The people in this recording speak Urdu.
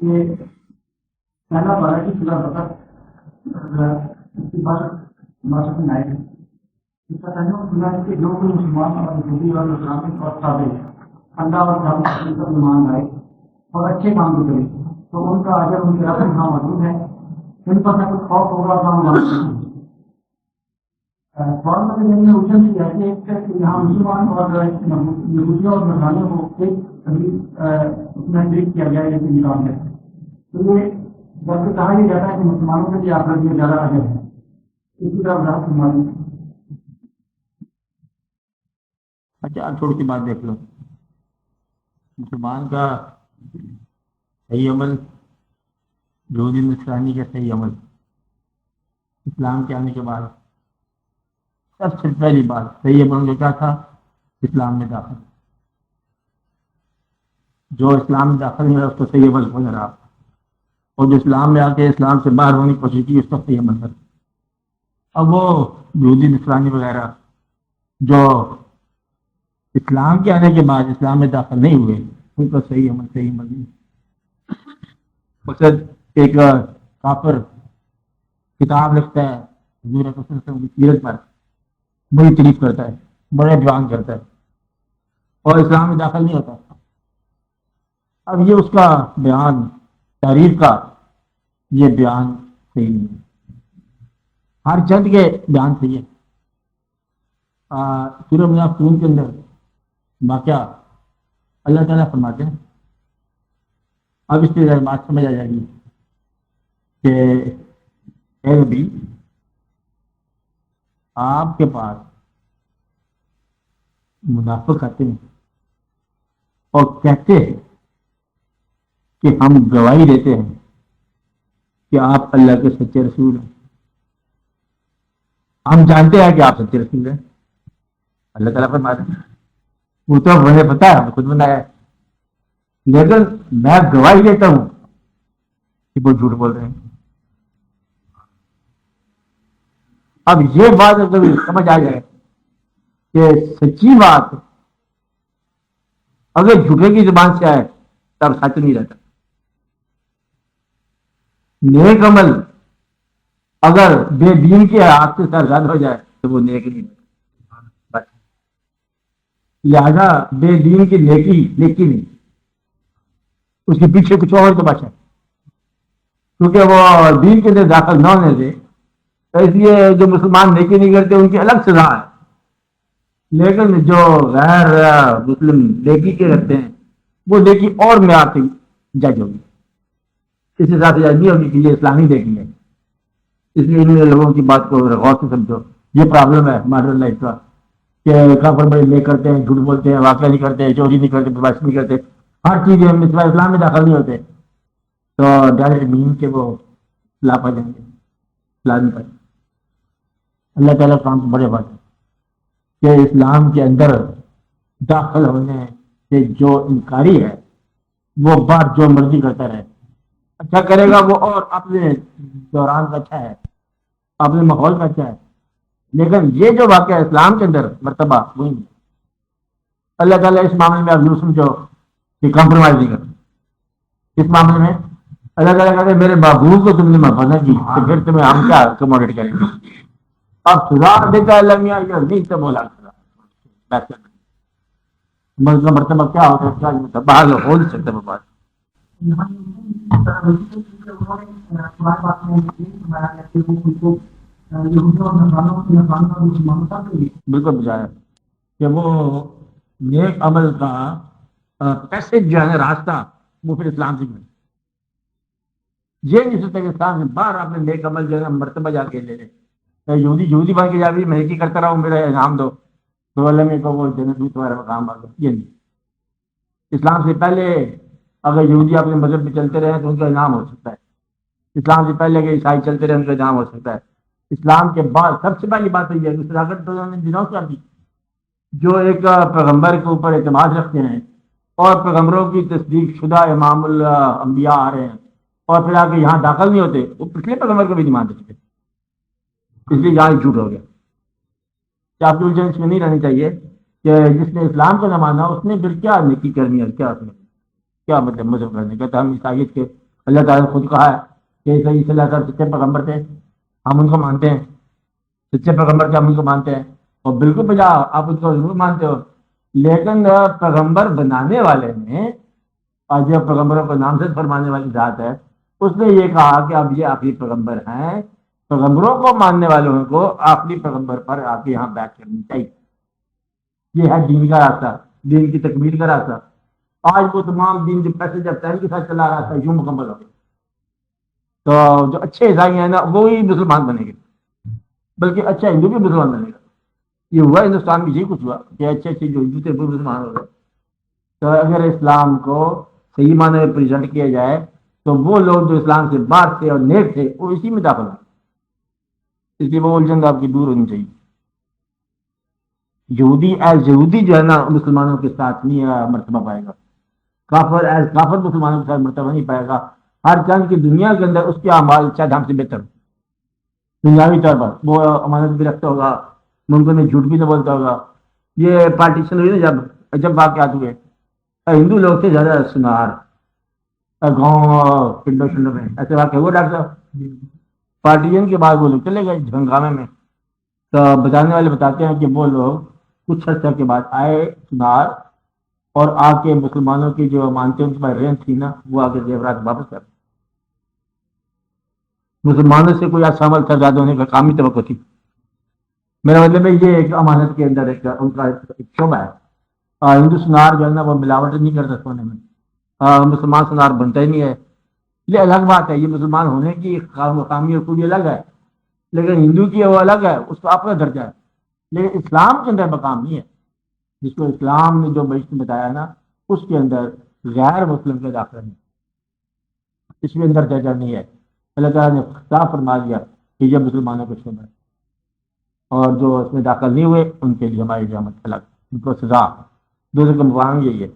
یہ پہلا بارہ کی سورہ بقرہ اس کی بات میں آئی ہے. اس کا ترجمہ سنا ہے کہ جو کوئی مسلمان اور یہودی اور نصرانی اور تابع اللہ اور رحمت پر ایمان لائے اور اچھے کام بھی کرے تو ان کا اجر ان کے رب کے ہاں موجود ہے. ان پر نہ کوئی خوف ہوگا نہ مانگ. فوراً میں نے الجھن کی ایسی ہے کہ یہاں مسلمان اور یہودیوں اور نصرانیوں کو ایک اس میں ٹریٹ کیا جائے ایک نظام ہے. تو یہ جبکہ کہا یہ جاتا ہے کہ مسلمانوں کے لیے آخرت میں زیادہ اجر ہے. اسی طرح رات معلوم. اچھا تھوڑی سی بات دیکھ لو. مسلمان کا صحیح عمل، یہودی نصرانی کا صحیح عمل، اسلام کے آنے کے بعد سب سے پہلی بات صحیح عمل جو کیا تھا؟ اسلام میں داخل. جو اسلام میں داخل نہیں ہے اس کو صحیح عمل ہو رہا، اور جو اسلام میں آ کے اسلام سے باہر ہونے کی کوشش کی اس کا صحیح عمل کر. اب وہ یہودی نصرانی وغیرہ جو اسلام کے آنے کے بعد اسلام میں داخل نہیں ہوئے ان کا صحیح عمل نہیں. ایک کافر کتاب لکھتا ہے حضور صلی اللہ علیہ وسلم کی سیرت پر، بڑی تعریف کرتا ہے، بڑے بیان کرتا ہے، اور اسلام میں داخل نہیں ہوتا. اب یہ اس کا بیان، تعریف کا یہ بیان صحیح نہیں ہے. ہر چند کے بیان صحیح ہے. سورہ منافقون کے اندر واقعہ اللہ تعالیٰ فرماتے ہیں. اب اس سے بات سمجھ آ جائے گی کہ اے نبی، آپ کے پاس منافق آتے ہیں اور کہتے ہیں کہ ہم گواہی دیتے ہیں کہ آپ اللہ کے سچے رسول ہیں. ہم جانتے ہیں کہ آپ سچے رسول ہیں. اللہ تعالیٰ فرماتے ہیں وہ تو مجھے پتا ہے، خود بنایا ہے، لیکن میں گواہی دیتا ہوں کہ وہ جھوٹ بول رہے ہیں. اب یہ بات اگر سمجھ آ جائے کہ سچی بات اگر جھوٹے کی زبان سے آئے تب سچ نہیں رہتا. نیک عمل اگر بے دین کے ہاتھ سے سرزد ہو جائے تو وہ نیک نہیں. لہذا بے دین کی نیکی نہیں، اس کے پیچھے کچھ اور تو بچا، کیونکہ وہ دین کے اندر داخل نہ ہونے سے. اس لیے جو مسلمان نیکی نہیں کرتے ان کی الگ سزا ہے، لیکن جو غیر مسلم نیکی کے کرتے ہیں وہ نیکی اور معیار سے جج ہوگی. اس حساب سے جج نہیں ہوگی کہ یہ اسلامی نیکی ہے. اس لیے ان لوگوں کی بات کو غور سے سمجھو. یہ پرابلم ہے ماڈرن لائف کا کہ کافر بڑے نیک کرتے ہیں، جھوٹ بولتے ہیں، واقعہ نہیں کرتے، چوری نہیں کرتے، بدماشی نہیں کرتے، ہر چیز اسلام میں داخل نہیں ہوتے تو ڈائریکٹ مین کے وہ لاپ آ جائیں گے اسلام پر. اللہ تعالیٰ کام بڑے بات ہے کہ اسلام کے اندر داخل ہونے سے جو انکاری ہے وہ بات جو مرضی کرتا رہے، اچھا کرے گا وہ اور اپنے دوران کا اچھا ہے، اپنے ماحول کا اچھا ہے، لیکن یہ جو واقعہ اسلام کے اندر مرتبہ وہی نہیں. اللہ تعالیٰ اس معاملے میں اب یوں سمجھو کہ کمپرومائز نہیں کرتے. اس معاملے میں اللہ تعالیٰ کہتے ہیں میرے بابو کو تم نے محفوظ نہ کی تو پھر تمہیں ہم کیا کموڈیٹ کریں گے. اب سزا دیتا ہے اللہ میاں یہ نہیں تو بولا مرتبہ کیا ہوتا ہے باہر ہو نہیں سکتا وہ بات. بالکل بجایا کہ وہ نیک عمل کا پیسج جو ہے راستہ وہ پھر اسلام سے ملے. یہ نہیں سکتا کہ اسلام سے باہر آپ نے نیک عمل جو ہے مرتبہ جا کے لے لے. یہودی بن کے جا بھی میں کرتا رہا ہوں میرا انعام دو تو اللہ میں کو وہ جنت میں تمہارا مقام آ گیا. یہ نہیں. اسلام سے پہلے اگر یہودی اپنے مذہب میں چلتے رہے تو ان کا انعام ہو سکتا ہے. اسلام سے پہلے اگر عیسائی چلتے رہے ان کا انعام ہو سکتا ہے. اسلام کے بعد سب سے پہلی بات یہ ہے صداقت تو انہوں نے دنوں کر دی. جو ایک پیغمبر کے اوپر اعتماد رکھتے ہیں اور پیغمبروں کی تصدیق شدہ امام الانبیاء آ رہے ہیں اور پھر آ کے یہاں داخل نہیں ہوتے، وہ پچھلے پیغمبر کو بھی نہیں مانتے تھے. اس لیے یہاں جھوٹ ہو گیا. کیا آپ کی الجھن اس میں نہیں رہنی چاہیے کہ جس نے اسلام کو نہ مانا اس نے پھر کیا نیکی کرنی ہے، کیا مطلب مذہب کرنے کا. ہم عیسائیت کے اللہ تعالیٰ نے خود کہا ہے کہ صلی اللہ علیہ وسلم سچے پیغمبر تھے، ہم ان کو مانتے ہیں، سچے پیغمبر کے ہم ان کو مانتے ہیں، اور بالکل بجا آپ ان کو ضرور مانتے ہو، لیکن پیغمبر بنانے والے نے، اور جو پیغمبروں کو نامزد فرمانے والی ذات ہے، اس نے یہ کہا کہ اب یہ آخری پیغمبر ہیں، پیغمبروں کو ماننے والوں کو آخری پیغمبر پر آپ کے یہاں بیعت کرنی چاہیے. یہ ہے دین کا راستہ، دین کی تکمیل کا راستہ. آج وہ تمام دین جو پیسے جب تحریک کے ساتھ چلا رہا تھا یوں مکمل ہو گیا. تو جو اچھے عیسائی ہیں نا وہی مسلمان بنے گے، بلکہ اچھا ہندو بھی مسلمان بنے گا. یہ ہوا ہندوستان میں، یہی کچھ ہوا کہ اچھے اچھے جو ہندو تھے وہ مسلمان ہو گئے. تو اگر اسلام کو صحیح معنی میں پریزنٹ کیا جائے تو وہ لوگ جو اسلام سے باہر تھے اور نیک تھے وہ اسی میں داخل ہیں. اس لیے وہ الجھن آپ کی دور ہونی چاہیے. یہودی ایز یہودی جو ہے نا مسلمانوں کے ساتھ نہیں مرتبہ پائے گا، کافر ایز کافر مسلمانوں کے ساتھ مرتبہ نہیں پائے گا. ہر چند کی دنیا کے اندر اس کے اعمال شاید ہم سے بہتر دنیاوی طور پر، وہ امانت بھی رکھتا ہوگا، ممکن میں جھوٹ بھی نہ بولتا ہوگا. یہ پارٹیشن ہوئی نا جب واقعات ہوئے، ہندو لوگ تھے زیادہ سنار گاؤں پنڈوں شنڈوں میں، ایسے واقع ہوا ڈاکٹر صاحب. پارٹیشن کے بعد وہ لوگ چلے گئے ہنگامے میں. تو بتانے والے بتاتے ہیں کہ وہ لوگ کچھ عرصہ کے بعد آئے سنار، اور آ کے مسلمانوں کی جو مانتے ہیں ان کی رینج تھی نا وہ آ کے زیورات واپس کر. مسلمانوں سے کوئی ایسا عمل سرزاد ہونے کا کام ہی توقع تھی. میرا مطلب ہے یہ ایک امانت کے اندر ان کا ایک شعبہ ہے. ہندو سنار جو ہے نا وہ ملاوٹ نہیں کرتا سونے میں، مسلمان سنار بنتا ہی نہیں ہے. یہ الگ بات ہے، یہ مسلمان ہونے کی خامی اور خوبی الگ ہے، لیکن ہندو کی وہ الگ ہے، اس کا اپنا درجہ ہے. لیکن اسلام کے اندر مقام نہیں ہے. جس کو اسلام نے جو بہشت بتایا نا اس کے اندر غیر مسلم کا داخلہ نہیں، اس کے اندر درجہ نہیں ہے. اللہ تعالیٰ نے صاف فرما دیا کہ یہ مسلمانوں کو شعبہ ہے، اور جو اس میں داخل نہیں ہوئے ان کے لیے ہماری رحمت الگ، ان کو سزا دوسرے کا مقام یہی ہے.